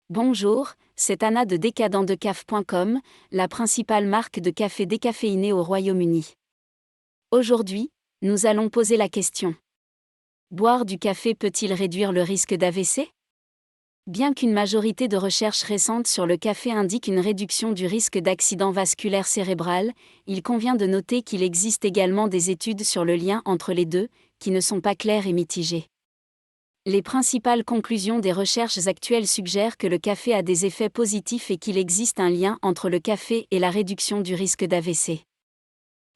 Bonjour, c'est Anna de decadentdecaf.com, la principale marque de café décaféiné au Royaume-Uni. Aujourd'hui, nous allons poser la question. Boire du café peut-il réduire le risque d'AVC ? Bien qu'une majorité de recherches récentes sur le café indiquent une réduction du risque d'accident vasculaire cérébral, il convient de noter qu'il existe également des études sur le lien entre les deux, qui ne sont pas claires et mitigées. Les principales conclusions des recherches actuelles suggèrent que le café a des effets positifs et qu'il existe un lien entre le café et la réduction du risque d'AVC.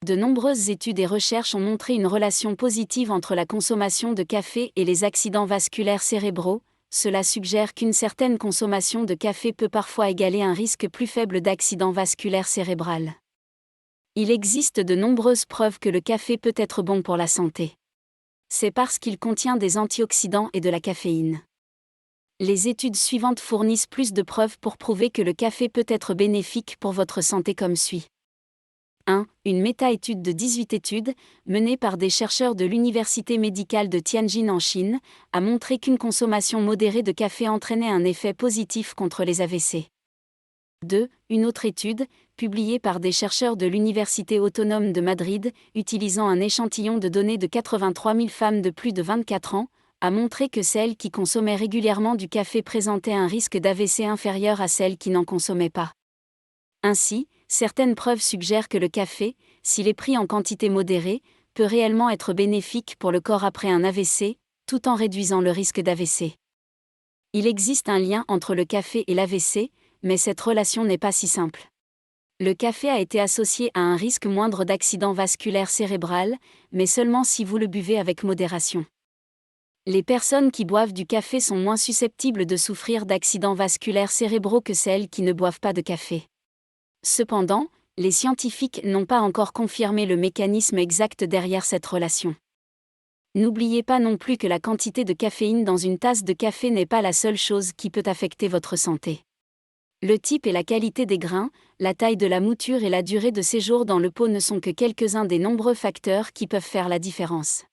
De nombreuses études et recherches ont montré une relation positive entre la consommation de café et les accidents vasculaires cérébraux. Cela suggère qu'une certaine consommation de café peut parfois égaler un risque plus faible d'accident vasculaire cérébral. Il existe de nombreuses preuves que le café peut être bon pour la santé. C'est parce qu'il contient des antioxydants et de la caféine. Les études suivantes fournissent plus de preuves pour prouver que le café peut être bénéfique pour votre santé comme suit. 1. Une méta-étude de 18 études, menée par des chercheurs de l'Université médicale de Tianjin en Chine, a montré qu'une consommation modérée de café entraînait un effet positif contre les AVC. 2. Une autre étude, publiée par des chercheurs de l'Université autonome de Madrid, utilisant un échantillon de données de 83 000 femmes de plus de 24 ans, a montré que celles qui consommaient régulièrement du café présentaient un risque d'AVC inférieur à celles qui n'en consommaient pas. Ainsi, certaines preuves suggèrent que le café, s'il est pris en quantité modérée, peut réellement être bénéfique pour le corps après un AVC, tout en réduisant le risque d'AVC. Il existe un lien entre le café et l'AVC, mais cette relation n'est pas si simple. Le café a été associé à un risque moindre d'accident vasculaire cérébral, mais seulement si vous le buvez avec modération. Les personnes qui boivent du café sont moins susceptibles de souffrir d'accidents vasculaires cérébraux que celles qui ne boivent pas de café. Cependant, les scientifiques n'ont pas encore confirmé le mécanisme exact derrière cette relation. N'oubliez pas non plus que la quantité de caféine dans une tasse de café n'est pas la seule chose qui peut affecter votre santé. Le type et la qualité des grains, la taille de la mouture et la durée de séjour dans le pot ne sont que quelques-uns des nombreux facteurs qui peuvent faire la différence.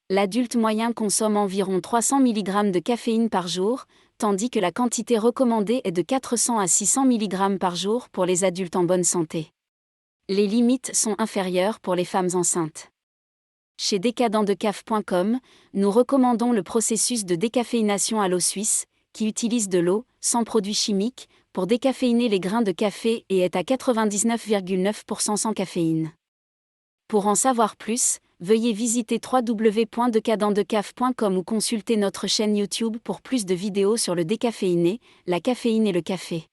L'adulte moyen consomme environ 300 mg de caféine par jour, tandis que la quantité recommandée est de 400 à 600 mg par jour pour les adultes en bonne santé. Les limites sont inférieures pour les femmes enceintes. Chez decadentdecaf.com, nous recommandons le processus de décaféination à l'eau suisse, qui utilise de l'eau, sans produits chimiques, pour décaféiner les grains de café et est à 99,9% sans caféine. Pour en savoir plus, veuillez visiter www.decadentdecaf.com ou consulter notre chaîne YouTube pour plus de vidéos sur le décaféiné, la caféine et le café.